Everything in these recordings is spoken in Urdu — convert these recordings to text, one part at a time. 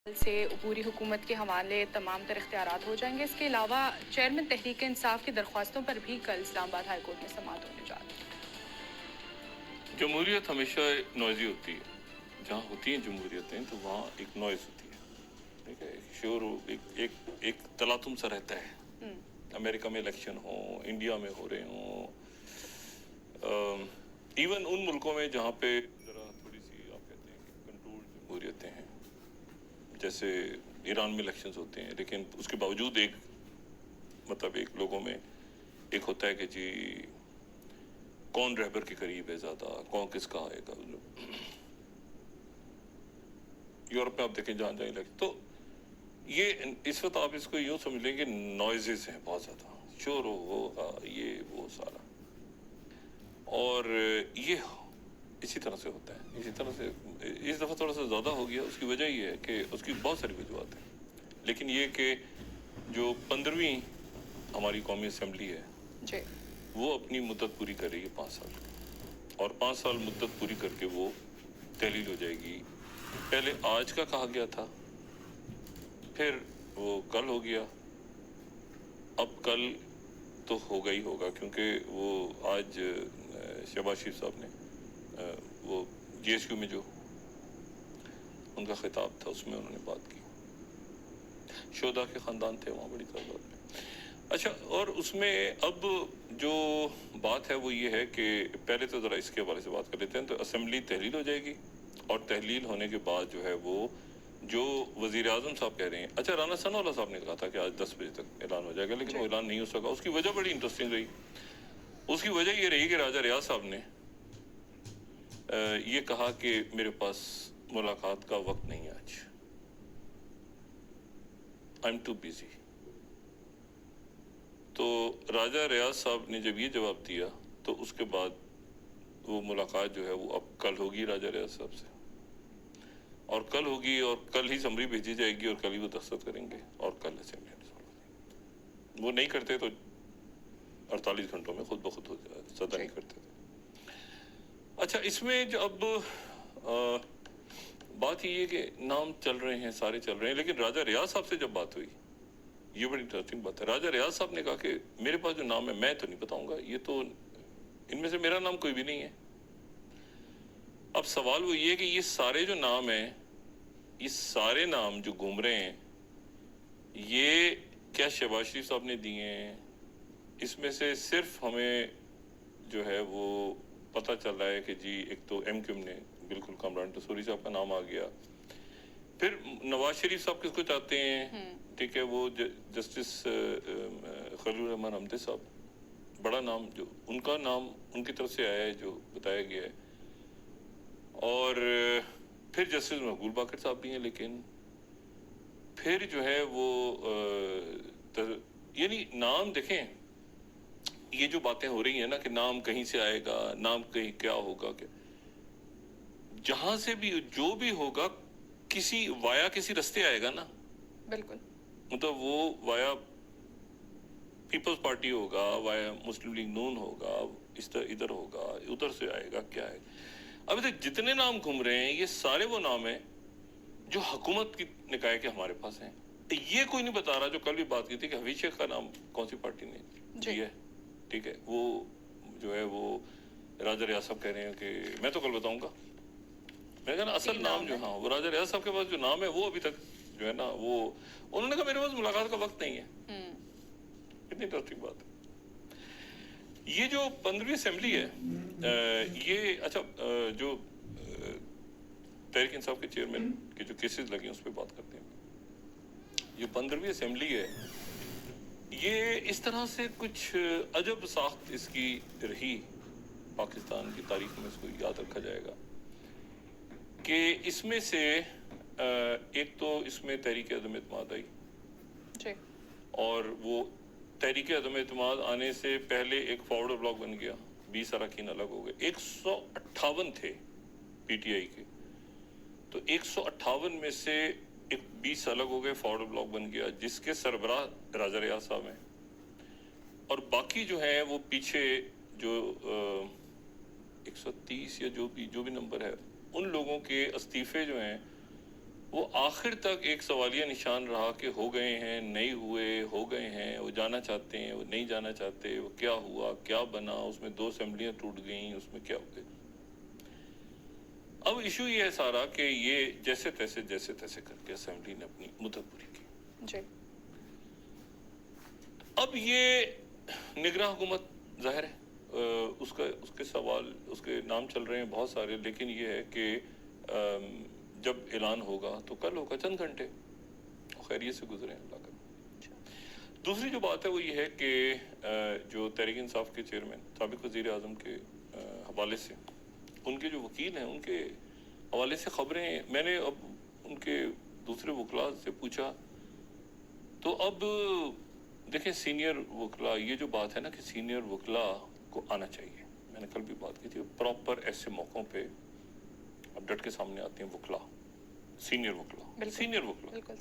سے عبوری حکومت کے حوالے تمام تر اختیارات ہو جائیں گے. اس کے علاوہ چیئرمین تحریک انصاف کی درخواستوں پر بھی کل اسلام آباد ہائی کورٹ میں سماعت ہونے جا رہی ہے. جمہوریت ہمیشہ نوائزی ہوتی ہے. جہاں ہوتی ہیں جمہوریتیں تو وہاں ایک نوائز ہوتی ہے. ٹھیک ہے, ایک شور, ایک تلاطم سا رہتا ہے. امریکہ میں الیکشن ہوں, انڈیا میں ہو رہے ہوں, ایون ان ملکوں میں جہاں پہ ذرا تھوڑی سی آپ کہتے ہیں کہ کنٹرول جمہوریتیں ہیں, جیسے ایران میں الیکشنز ہوتے ہیں, لیکن اس کے باوجود ایک لوگوں میں ایک ہوتا ہے کہ جی کون رہبر کے قریب ہے زیادہ, کون کس کا آئے گا. یورپ میں آپ دیکھیں جہاں الیکشن, تو یہ اس وقت آپ اس کو یوں سمجھ لیں کہ نوائزز ہیں بہت زیادہ, شور ہوگا, یہ وہ سارا, اور یہ اسی طرح سے ہوتا ہے. اسی طرح سے اس دفعہ تھوڑا سا زیادہ ہو گیا. اس کی وجہ یہ ہے کہ اس کی بہت ساری وجوہات ہیں, لیکن یہ کہ جو 15ویں ہماری قومی اسمبلی ہے جی, وہ اپنی مدت پوری کر رہی ہے 5 سال کی, اور 5 سال مدت پوری کر کے وہ تحلیل ہو جائے گی. پہلے آج کا کہا گیا تھا, پھر وہ کل ہو گیا. اب کل تو ہوگا ہی ہوگا, کیونکہ وہ آج شہباز شریف صاحب نے وہ جے ایس یو میں جو ان کا خطاب تھا اس میں انہوں نے بات کی. شہداء کے خاندان تھے وہاں بڑی تعداد میں. اچھا, اور اس میں اب جو بات ہے وہ یہ ہے کہ پہلے تو ذرا اس کے حوالے سے بات کر لیتے ہیں. تو اسمبلی تحلیل ہو جائے گی, اور تحلیل ہونے کے بعد جو ہے وہ جو وزیر اعظم صاحب کہہ رہے ہیں, اچھا رانا ثناءاللہ صاحب نے کہا تھا کہ آج 10 بجے تک اعلان ہو جائے گا, لیکن وہ اعلان نہیں ہو سکا. اس کی وجہ بڑی انٹرسٹنگ رہی. اس کی وجہ یہ رہی کہ راجہ ریاض صاحب نے یہ کہا کہ میرے پاس ملاقات کا وقت نہیں ہے آج, آئی ایم ٹو بیزی. تو راجہ ریاض صاحب نے جب یہ جواب دیا تو اس کے بعد وہ ملاقات جو ہے وہ اب کل ہوگی راجہ ریاض صاحب سے, اور کل ہوگی, اور کل ہی سمری بھیجی جائے گی, اور کل ہی وہ دستخط کریں گے, اور کل اسمبلی وہ نہیں کرتے تو 48 گھنٹوں میں خود بخود ہو جائے, زیادہ نہیں کرتے تھے. اچھا, اس میں جو اب بات یہ ہے کہ نام چل رہے ہیں, سارے چل رہے ہیں, لیکن راجہ ریاض صاحب سے جب بات ہوئی, یہ بڑی انٹرسٹنگ بات ہے. راجہ ریاض صاحب نے کہا کہ میرے پاس جو نام ہے میں تو نہیں بتاؤں گا, یہ تو ان میں سے میرا نام کوئی بھی نہیں ہے. اب سوال وہ یہ ہے کہ یہ سارے جو نام ہیں, یہ سارے نام جو گھوم رہے ہیں, یہ کیا شہباز شریف صاحب نے دیے ہیں؟ اس میں سے صرف ہمیں جو ہے وہ پتہ چل رہا ہے کہ جی ایک تو ایم کیو ایم نے بالکل کامران ٹسوری صاحب کا نام آ گیا. پھر نواز شریف صاحب کس کو چاہتے ہیں؟ ٹھیک ہے, وہ جسٹس خلیل الرحمن حمدے صاحب, بڑا نام, جو ان کا نام ان کی طرف سے آیا ہے جو بتایا گیا ہے. اور پھر جسٹس مقبول باقر صاحب بھی ہیں, لیکن پھر جو ہے وہ یعنی نام دیکھیں, یہ جو باتیں ہو رہی ہیں نا کہ نام کہیں سے آئے گا, نام کہیں کیا ہوگا, کہ جہاں سے بھی جو بھی ہوگا کسی وایا کسی رستے آئے گا نا. بالکل, مطلب وہ وایا پیپلز پارٹی ہوگا, وایا مسلم لیگ نون ہوگا, اس طرح ادھر ہوگا, ادھر سے آئے گا, کیا ہے. ابھی تک جتنے نام گھوم رہے ہیں یہ سارے وہ نام ہیں جو حکومت کی نے کہا ہے کہ ہمارے پاس ہیں. یہ کوئی نہیں بتا رہا, جو کل بھی بات کی تھی کہ حفیظ شیخ کا نام کون سی پارٹی نے دیا ہے. ٹھیک ہے, وہ جو ہے وہ راجہ ریاض صاحب کہہ رہے ہیں کہ میں تو کل بتاؤں گا. میں کہا نا اصل نام جو, ہاں, وہ راجہ ریاض صاحب کے پاس جو نام ہے وہ ابھی تک جو ہے نا وہ انہوں نے کہا میرے پاس ملاقات کا وقت نہیں ہے. کتنی انٹرسٹنگ بات ہے. یہ جو 15ویں اسمبلی ہے, یہ اچھا جو تحریک انصاف کے چیئرمین کے جو کیسز لگے ہیں اس پہ بات کرتے ہیں. یہ 15ویں اسمبلی ہے, یہ اس طرح سے کچھ عجب ساخت اس کی رہی, پاکستان کی تاریخ میں اس کو یاد رکھا جائے گا, کہ اس میں سے ایک تو اس میں تحریک عدم اعتماد آئی, اور وہ تحریک عدم اعتماد آنے سے پہلے ایک فارورڈ بلاک بن گیا, 20 اراکین الگ ہو گئے. 158 تھے پی ٹی آئی کے, تو 158 میں سے 20 الگ ہو گئے, فارورڈ بلاک بن گیا جس کے سربراہ راجہ ریاض صاحب ہیں, اور باقی جو ہیں وہ پیچھے جو 130 یا جو بھی نمبر ہے, ان لوگوں کے استعفے جو ہیں وہ آخر تک ایک سوالیہ نشان رہا کہ ہو گئے ہیں نہیں ہوئے، ہو گئے ہیں، وہ جانا چاہتے ہیں، وہ نہیں جانا چاہتے، وہ کیا ہوا، کیا بنا، اس میں 2 اسمبلیاں ٹوٹ گئیں، اس میں کیا ہو گیا۔ اب ایشو یہ ہے سارا کہ یہ جیسے تیسے کر کے اسمبلی نے اپنی مدت پوری کی۔ جی اب یہ نگراں حکومت ظاہر ہے اس کے سوال، اس کے نام چل رہے ہیں بہت سارے، لیکن یہ ہے کہ جب اعلان ہوگا تو کل ہوگا، چند گھنٹے خیریت سے گزرے ہیں اللہ کا۔ دوسری جو بات ہے وہ یہ ہے کہ جو تحریک انصاف کے چیئرمین سابق وزیر اعظم کے حوالے سے ان کے جو وکیل ہیں ان کے حوالے سے خبریں، میں نے اب ان کے دوسرے وکلاء سے پوچھا تو اب دیکھیں سینئر وکلاء، یہ جو بات ہے نا کہ سینئر وکلاء کو آنا چاہیے، میں نے کل بھی بات کی تھی، پراپر ایسے موقعوں پہ اب ڈٹ کے سامنے آتے ہیں وکلاء، سینئر وکلاء، سینئر وکلاء۔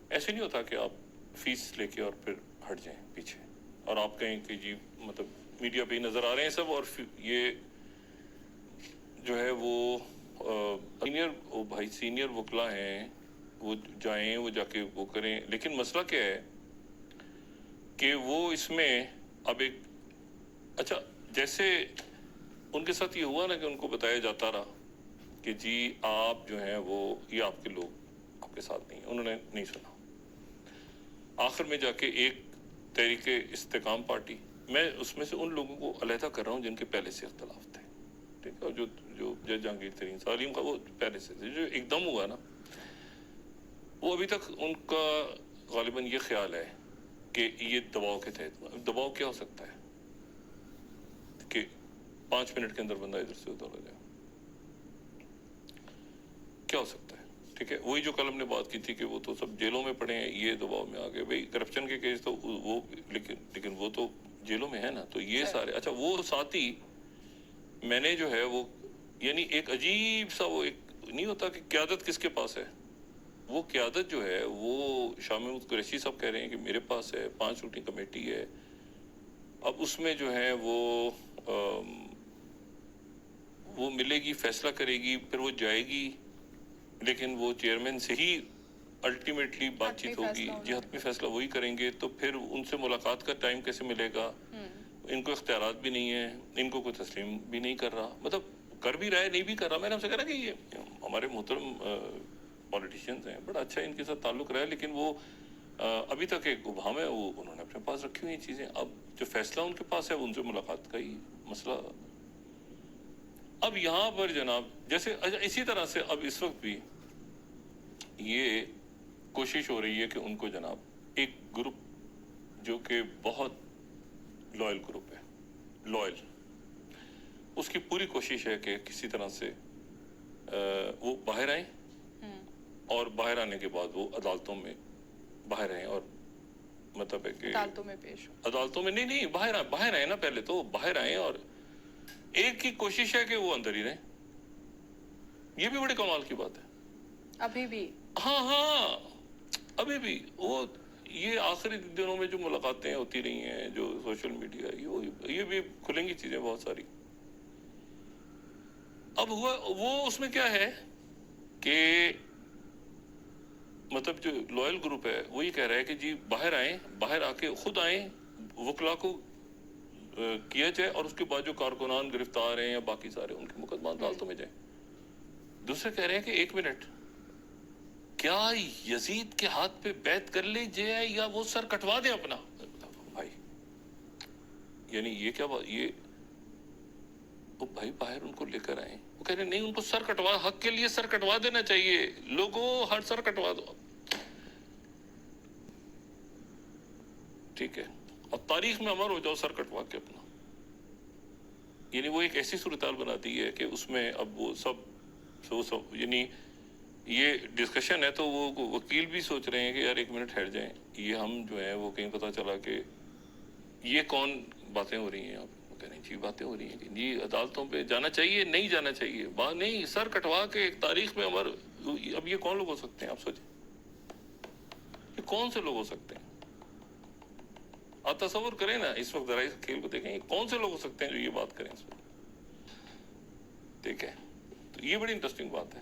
ایسے نہیں ہوتا کہ آپ فیس لے کے اور پھر ہٹ جائیں پیچھے اور آپ کہیں کہ جی مطلب میڈیا پہ ہی نظر آ رہے ہیں سب، اور یہ جو ہے وہ سینئر وکلاء ہیں، وہ جائیں، وہ جا کے وہ کریں، لیکن مسئلہ کیا ہے کہ وہ اس میں اب ایک اچھا جیسے ان کے ساتھ یہ ہوا نا کہ ان کو بتایا جاتا رہا کہ جی آپ جو ہیں وہ یہ آپ کے لوگ آپ کے ساتھ نہیں ہیں، انہوں نے نہیں سنا۔ آخر میں جا کے ایک تحریک استحکام پارٹی، میں اس میں سے ان لوگوں کو علیحدہ کر رہا ہوں جن کے پہلے سے اختلاف تھے، ٹھیک ہے، اور جو جج جہانگیر ترین سالم کا وہ پہلے سے تھے، جو ایک دم ہوا نا وہ ابھی تک ان کا غالباً یہ خیال ہے کہ یہ دباؤ کے تحت، دباؤ کیا ہو سکتا ہے کہ 5 منٹ کے اندر بندہ ادھر سے ادھر ہو جائے، کیا ہو سکتا ہے؟ ٹھیک ہے، وہی جو کل ہم نے بات کی تھی کہ وہ تو سب جیلوں میں پڑے ہیں، یہ دباؤ میں آ گئے، بھائی کرپشن کے کیس تو وہ لیکن وہ تو جیلوں میں ہے نا، تو یہ سارے اچھا وہ ساتھی میں نے جو ہے وہ یعنی ایک عجیب سا وہ ایک نہیں ہوتا کہ قیادت کس کے پاس ہے، وہ قیادت جو ہے وہ شاہ محمود قریشی صاحب کہہ رہے ہیں کہ میرے پاس ہے، 5 رکنی کمیٹی ہے، اب اس میں جو ہے وہ ملے گی، فیصلہ کرے گی، پھر وہ جائے گی، لیکن وہ چیئرمین سے ہی الٹیمیٹلی بات چیت ہوگی، جی حتمی فیصلہ وہی کریں گے، تو پھر ان سے ملاقات کا ٹائم کیسے ملے گا؟ ان کو اختیارات بھی نہیں ہیں، ان کو کوئی تسلیم بھی نہیں کر رہا، مطلب کر بھی رہا ہے نہیں بھی کر رہا۔ میں نے ہم سے کہا نا کہ یہ ہمارے محترم پولیٹیشینز ہیں، بڑا اچھا ان کے ساتھ تعلق رہا ہے، لیکن وہ ابھی تک ایک ابہام ہے، وہ انہوں نے اپنے پاس رکھی ہوئی چیزیں، اب جو فیصلہ ان کے پاس ہے ان سے ملاقات کا ہی مسئلہ۔ اب یہاں پر جناب جیسے اسی طرح سے اب اس وقت بھی یہ کوشش ہو رہی ہے کہ ان کو جناب ایک گروپ جو کہ بہت لائل گروپ ہے، لائل، اس کی پوری کوشش ہے کہ کسی طرح سے وہ باہر آئیں، اور باہر آنے کے بعد وہ عدالتوں میں باہر آئیں، اور مطلب ہے کہ عدالتوں میں پیش ہو، عدالتوں میں نہیں باہر آئیں نا، پہلے تو باہر آئیں، اور ایک کی کوشش ہے کہ وہ اندر ہی رہیں، یہ بھی بڑے کمال کی بات ہے ابھی بھی۔ ہاں ابھی بھی وہ یہ آخری دنوں میں جو ملاقاتیں ہوتی رہی ہیں، جو سوشل میڈیا، یہ بھی کھلیں گی چیزیں بہت ساری۔ اب ہوا وہ اس میں کیا ہے کہ مطلب جو لائل گروپ ہے وہ یہ کہہ رہا ہے کہ جی باہر آئیں، باہر آ کے خود آئیں، وکلا کو کیا جائے، اور اس کے بعد جو کارکنان گرفتار ہیں یا باقی سارے ان کے مقدمات عدالتوں میں جائیں۔ دوسرے کہہ رہے ہیں کہ 1 منٹ، کیا یزید کے ہاتھ پہ بیعت کر لے جائے یا وہ سر کٹوا دیں اپنا؟ بھائی یعنی یہ کیا بات، یہ وہ بھائی باہر ان کو لے کر آئیں، وہ کہہ رہے ہیں نہیں، ان کو سر کٹوا، حق کے لیے سر کٹوا دینا چاہیے، لوگوں ہر سر کٹوا دو، ٹھیک ہے، اور تاریخ میں امر ہو جاؤ سر کٹوا کے اپنا۔ یعنی وہ ایک ایسی صورتحال بنا دی ہے کہ اس میں اب وہ سب یعنی یہ ڈسکشن ہے، تو وہ وکیل بھی سوچ رہے ہیں کہ یار 1 منٹ ٹھہر جائیں، یہ ہم جو ہیں وہ کہیں پتہ چلا کہ یہ کون باتیں ہو رہی ہیں، اب وہ کہہ رہے ہیں جی باتیں ہو رہی ہیں کہ جی عدالتوں پہ جانا چاہیے، نہیں جانا چاہیے، بات نہیں، سر کٹوا کے ایک تاریخ میں امر، اب یہ کون لوگ ہو سکتے ہیں آپ سوچیں، یہ کون سے لوگ ہو سکتے ہیں؟ آپ تصور کریں نا، اس وقت ذرا اس کھیل کو دیکھیں، کون سے لوگ ہو سکتے ہیں جو یہ بات کریں اس وقت؟ ٹھیک ہے، تو یہ بڑی انٹرسٹنگ بات ہے،